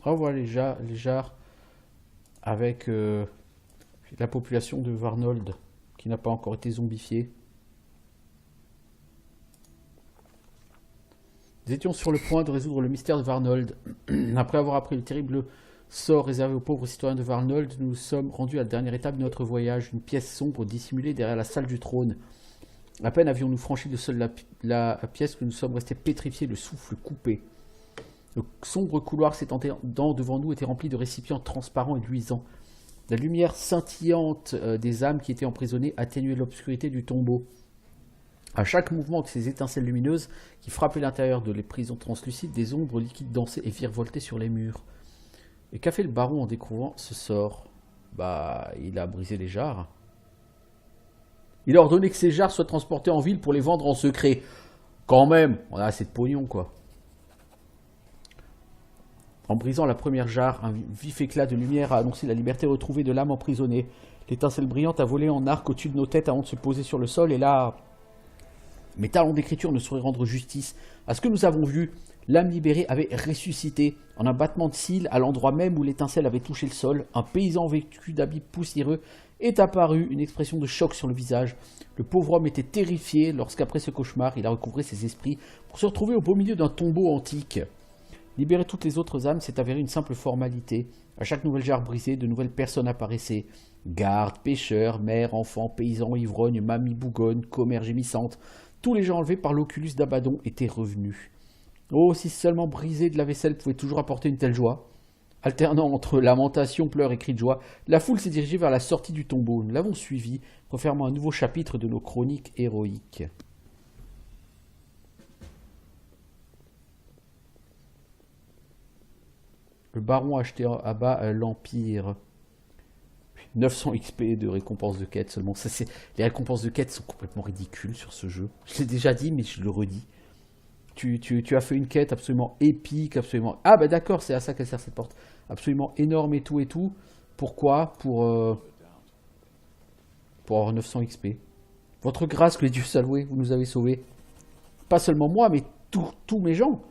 A: Revoilà les jarres avec la population de Varnold qui n'a pas encore été zombifiée. Nous étions sur le point de résoudre le mystère de Varnold. Après avoir appris le terrible sort réservé aux pauvres citoyens de Varnold, nous sommes rendus à la dernière étape de notre voyage, une pièce sombre dissimulée derrière la salle du trône. À peine avions-nous franchi le sol de la pièce que nous sommes restés pétrifiés, le souffle coupé. Le sombre couloir s'étendant devant nous était rempli de récipients transparents et luisants. La lumière scintillante des âmes qui étaient emprisonnées atténuait l'obscurité du tombeau. À chaque mouvement de ces étincelles lumineuses qui frappaient l'intérieur de les prisons translucides, des ombres liquides dansaient et virevoltaient sur les murs. Et qu'a fait le baron en découvrant ce sort? Bah, il a brisé les jarres. Il a ordonné que ces jarres soient transportées en ville pour les vendre en secret. Quand même, on a assez de pognon, quoi. En brisant la première jarre, un vif éclat de lumière a annoncé la liberté retrouvée de l'âme emprisonnée. L'étincelle brillante a volé en arc au-dessus de nos têtes avant de se poser sur le sol, et là... Mes talents d'écriture ne sauraient rendre justice à ce que nous avons vu. L'âme libérée avait ressuscité. En un battement de cils, à l'endroit même où l'étincelle avait touché le sol, un paysan vêtu d'habits poussiéreux est apparu, une expression de choc sur le visage. Le pauvre homme était terrifié lorsqu'après ce cauchemar, il a recouvré ses esprits pour se retrouver au beau milieu d'un tombeau antique. Libérer toutes les autres âmes s'est avéré une simple formalité. À chaque nouvelle jarre brisée, de nouvelles personnes apparaissaient. Gardes, pêcheurs, mères, enfants, paysans, ivrognes, mamies bougonnes, commères gémissantes. Tous les gens enlevés par l'oculus d'Abaddon étaient revenus. Oh, si seulement briser de la vaisselle pouvait toujours apporter une telle joie. Alternant entre lamentations, pleurs et cris de joie, la foule s'est dirigée vers la sortie du tombeau. Nous l'avons suivi, refermant un nouveau chapitre de nos chroniques héroïques. Le baron a acheté à bas l'Empire. 900 XP de récompenses de quête seulement. Les récompenses de quête sont complètement ridicules sur ce jeu. Je l'ai déjà dit, mais je le redis. Tu as fait une quête absolument épique, absolument... Ah bah d'accord, c'est à ça qu'elle sert cette porte. Absolument énorme et tout et tout. Pourquoi? Pour avoir 900 XP. Votre grâce, que les dieux saloués, vous nous avez sauvés. Pas seulement moi, mais tous mes gens.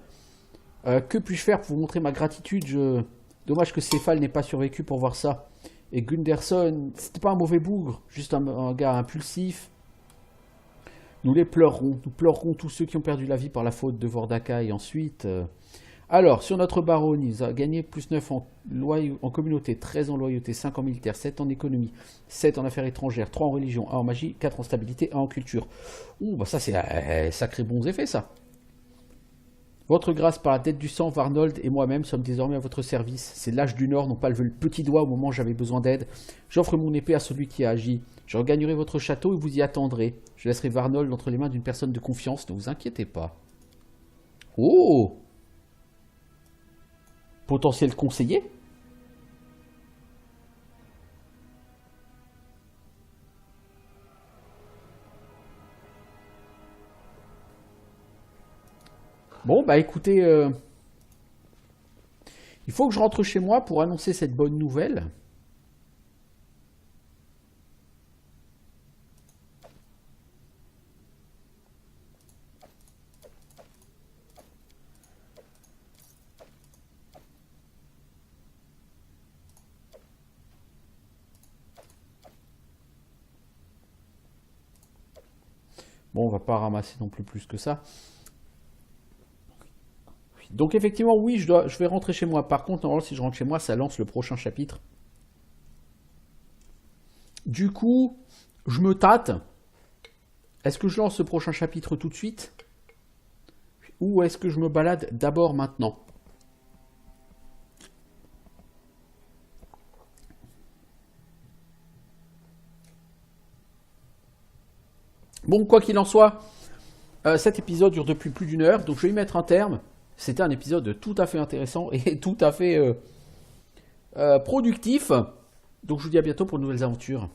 A: Que puis-je faire pour vous montrer ma gratitude? Dommage que Céphale n'ait pas survécu pour voir ça. Et Gunderson, c'était pas un mauvais bougre, juste un gars impulsif. Nous pleurerons tous ceux qui ont perdu la vie par la faute de Vordaka. Et ensuite... Alors, sur notre baronne, il a gagné plus 9 en communauté, 13 en loyauté, 5 en militaire, 7 en économie, 7 en affaires étrangères, 3 en religion, 1 en magie, 4 en stabilité, 1 en culture. Ouh, bah ça c'est sacré bons effets ça. Votre grâce par la dette du sang, Varnold et moi-même sommes désormais à votre service. Ces lâches du Nord n'ont pas levé le petit doigt au moment où j'avais besoin d'aide. J'offre mon épée à celui qui a agi. Je regagnerai votre château et vous y attendrez. Je laisserai Varnold entre les mains d'une personne de confiance, ne vous inquiétez pas. Oh! Potentiel conseiller? Bon, bah écoutez, il faut que je rentre chez moi pour annoncer cette bonne nouvelle. Bon, on va pas ramasser non plus que ça. Donc effectivement, oui, je vais rentrer chez moi. Par contre, normalement, si je rentre chez moi, ça lance le prochain chapitre. Du coup, je me tâte. Est-ce que je lance ce prochain chapitre tout de suite? Ou est-ce que je me balade d'abord maintenant? Bon, quoi qu'il en soit, cet épisode dure depuis plus d'1 heure, donc je vais y mettre un terme. C'était un épisode tout à fait intéressant et tout à fait productif. Donc je vous dis à bientôt pour de nouvelles aventures.